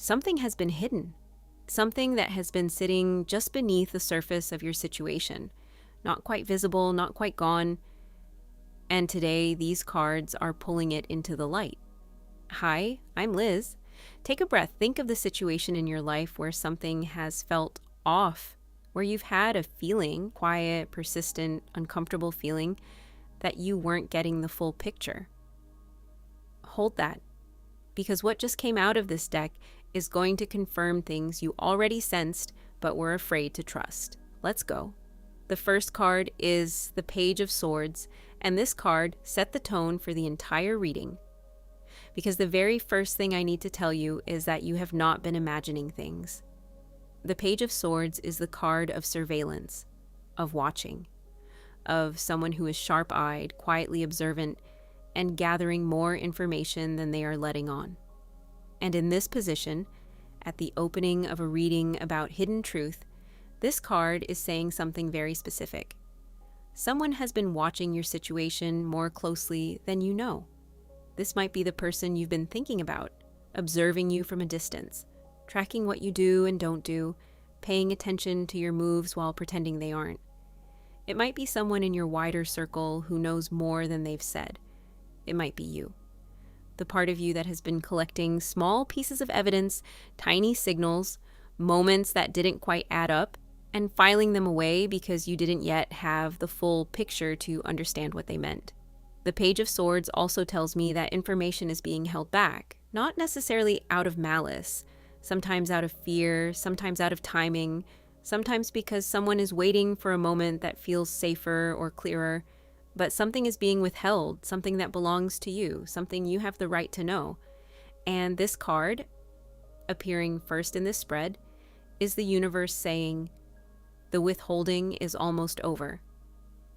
something has been hidden. Something that has been sitting just beneath the surface of your situation. Not quite visible, not quite gone. And today, these cards are pulling it into the light. Hi, I'm Liz. Take a breath. Think of the situation in your life where something has felt off, where you've had a feeling, quiet, persistent, uncomfortable feeling, that you weren't getting the full picture. Hold that, because what just came out of this deck is going to confirm things you already sensed but were afraid to trust. Let's go. The first card is the Page of Swords, and this card set the tone for the entire reading. Because the very first thing I need to tell you is that you have not been imagining things. The Page of Swords is the card of surveillance, of watching, of someone who is sharp-eyed, quietly observant, and gathering more information than they are letting on. And in this position, at the opening of a reading about hidden truth, this card is saying something very specific. Someone has been watching your situation more closely than you know. This might be the person you've been thinking about, observing you from a distance, tracking what you do and don't do, paying attention to your moves while pretending they aren't. It might be someone in your wider circle who knows more than they've said. It might be you. The part of you that has been collecting small pieces of evidence, tiny signals, moments that didn't quite add up, and filing them away because you didn't yet have the full picture to understand what they meant. The Page of Swords also tells me that information is being held back, not necessarily out of malice, sometimes out of fear, sometimes out of timing, sometimes because someone is waiting for a moment that feels safer or clearer, but something is being withheld, something that belongs to you, something you have the right to know. And this card, appearing first in this spread, is the universe saying, the withholding is almost over.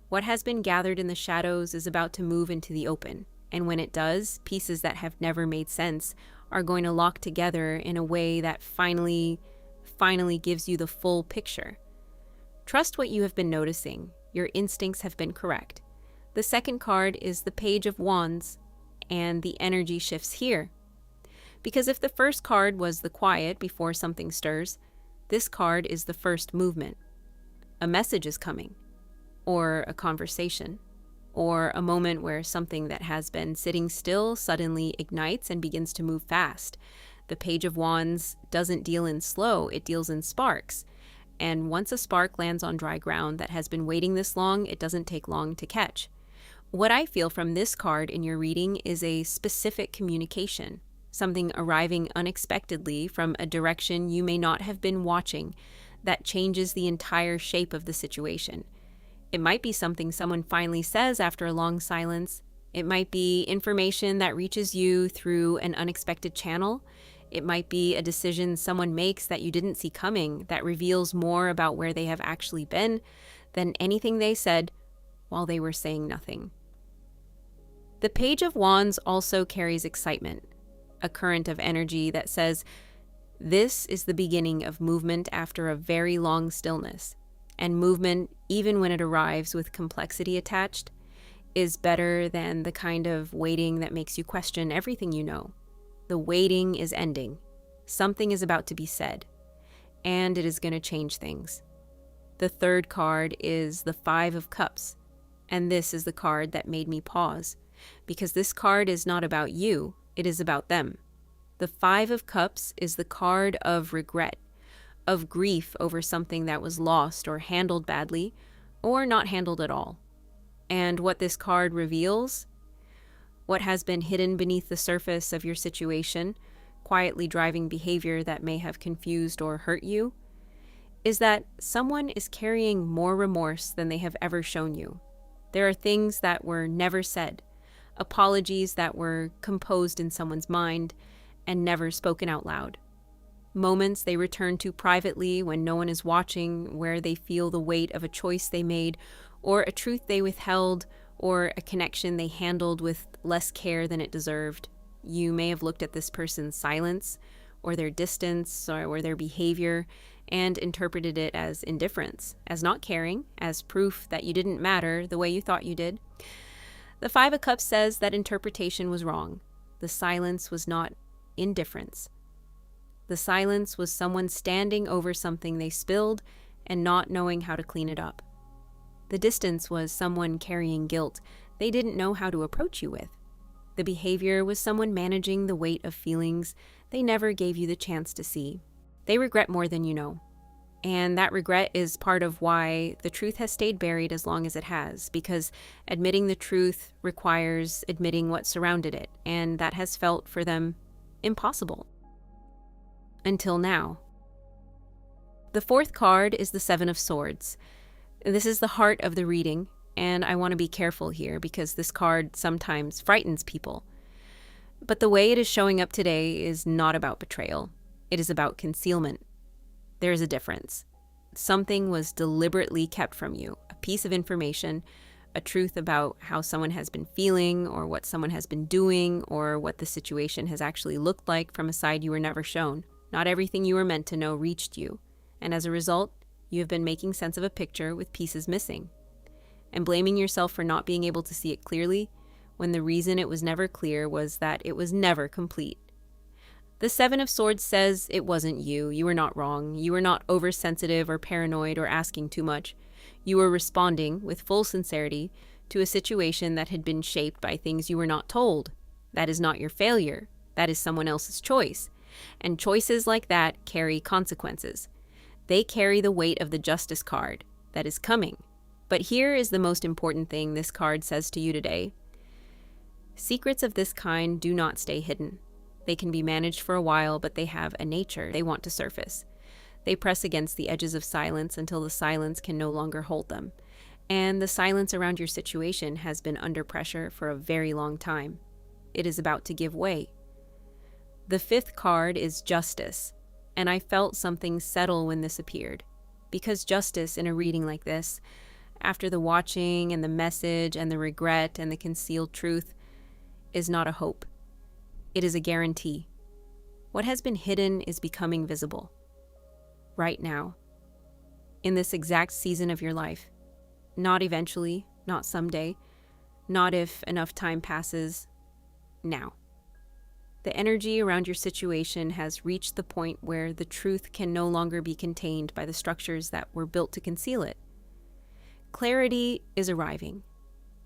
What has been gathered in the shadows is about to move into the open, and when it does, pieces that have never made sense are going to lock together in a way that finally gives you the full picture. Trust what you have been noticing. Your instincts have been correct. The second card is the Page of Wands, and the energy shifts here. Because if the first card was the quiet before something stirs, this card is the first movement. A message is coming, or a conversation, or a moment where something that has been sitting still suddenly ignites and begins to move fast. The Page of Wands doesn't deal in slow, it deals in sparks. And once a spark lands on dry ground that has been waiting this long, it doesn't take long to catch. What I feel from this card in your reading is a specific communication, something arriving unexpectedly from a direction you may not have been watching that changes the entire shape of the situation. It might be something someone finally says after a long silence. It might be information that reaches you through an unexpected channel. It might be a decision someone makes that you didn't see coming that reveals more about where they have actually been than anything they said while they were saying nothing. The Page of Wands also carries excitement, a current of energy that says, this is the beginning of movement after a very long stillness. And movement, even when it arrives with complexity attached, is better than the kind of waiting that makes you question everything you know. The waiting is ending. Something is about to be said, and it is going to change things. The third card is the Five of Cups, and this is the card that made me pause, because this card is not about you, it is about them. The Five of Cups is the card of regret, of grief over something that was lost or handled badly, or not handled at all. And what this card reveals, what has been hidden beneath the surface of your situation, quietly driving behavior that may have confused or hurt you, is that someone is carrying more remorse than they have ever shown you. There are things that were never said, apologies that were composed in someone's mind and never spoken out loud. Moments they return to privately when no one is watching, where they feel the weight of a choice they made, or a truth they withheld, or a connection they handled with less care than it deserved. You may have looked at this person's silence, or their distance, or their behavior, and interpreted it as indifference, as not caring, as proof that you didn't matter the way you thought you did. The Five of Cups says that interpretation was wrong. The silence was not indifference. The silence was someone standing over something they spilled and not knowing how to clean it up. The distance was someone carrying guilt they didn't know how to approach you with. The behavior was someone managing the weight of feelings they never gave you the chance to see. They regret more than you know. And that regret is part of why the truth has stayed buried as long as it has, because admitting the truth requires admitting what surrounded it, and that has felt for them impossible. Until now. The fourth card is the Seven of Swords. This is the heart of the reading, and I want to be careful here because this card sometimes frightens people. But the way it is showing up today is not about betrayal. It is about concealment. There is a difference. Something was deliberately kept from you, a piece of information, a truth about how someone has been feeling or what someone has been doing or what the situation has actually looked like from a side you were never shown. Not everything you were meant to know reached you, and as a result, you have been making sense of a picture with pieces missing, and blaming yourself for not being able to see it clearly when the reason it was never clear was that it was never complete. The Seven of Swords says it wasn't you. You were not wrong. You were not oversensitive or paranoid or asking too much. You were responding with full sincerity to a situation that had been shaped by things you were not told. That is not your failure. That is someone else's choice. And choices like that carry consequences. They carry the weight of the Justice card that is coming. But here is the most important thing this card says to you today. Secrets of this kind do not stay hidden. They can be managed for a while, but they have a nature they want to surface. They press against the edges of silence until the silence can no longer hold them. And the silence around your situation has been under pressure for a very long time. It is about to give way. The fifth card is Justice, and I felt something settle when this appeared. Because justice in a reading like this, after the watching and the message and the regret and the concealed truth, is not a hope. It is a guarantee. What has been hidden is becoming visible. Right now. In this exact season of your life. Not eventually, not someday, not if enough time passes. Now. The energy around your situation has reached the point where the truth can no longer be contained by the structures that were built to conceal it. Clarity is arriving.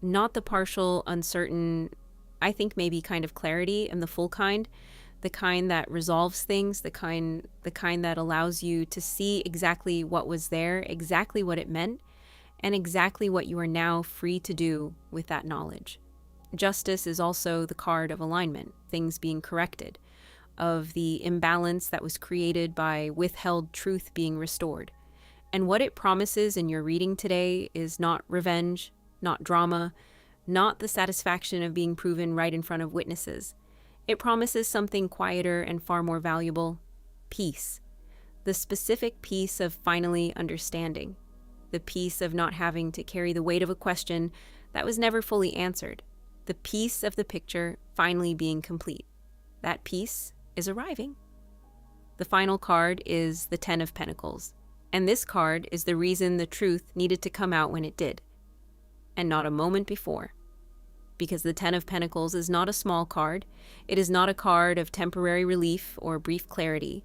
Not the partial, uncertain, I think maybe kind of clarity, and the full kind, the kind that resolves things, the kind that allows you to see exactly what was there, exactly what it meant, and exactly what you are now free to do with that knowledge. Justice is also the card of alignment, things being corrected, of the imbalance that was created by withheld truth being restored. And what it promises in your reading today is not revenge, not drama, not the satisfaction of being proven right in front of witnesses. It promises something quieter and far more valuable, peace. The specific peace of finally understanding. The peace of not having to carry the weight of a question that was never fully answered. The peace of the picture finally being complete. That peace is arriving. The final card is the Ten of Pentacles. And this card is the reason the truth needed to come out when it did. And not a moment before. Because the Ten of Pentacles is not a small card. It is not a card of temporary relief or brief clarity.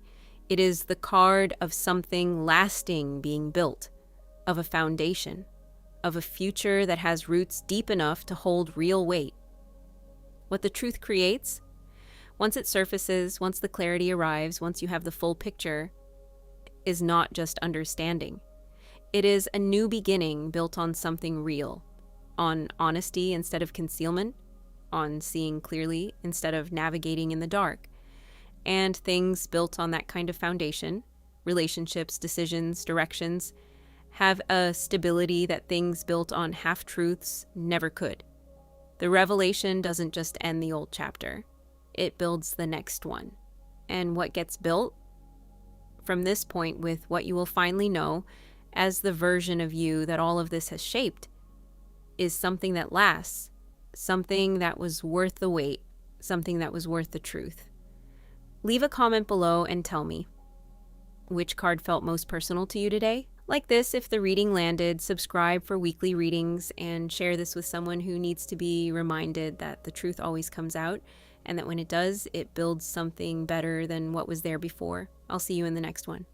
It is the card of something lasting being built, of a foundation, of a future that has roots deep enough to hold real weight. What the truth creates, once it surfaces, once the clarity arrives, once you have the full picture, is not just understanding. It is a new beginning built on something real. On honesty instead of concealment, on seeing clearly instead of navigating in the dark, and things built on that kind of foundation, relationships, decisions, directions, have a stability that things built on half-truths never could. The revelation doesn't just end the old chapter, it builds the next one. And what gets built? From this point with what you will finally know as the version of you that all of this has shaped, is something that lasts, something that was worth the wait, something that was worth the truth. Leave a comment below and tell me which card felt most personal to you today. Like this, if the reading landed, subscribe for weekly readings and share this with someone who needs to be reminded that the truth always comes out and that when it does, it builds something better than what was there before. I'll see you in the next one.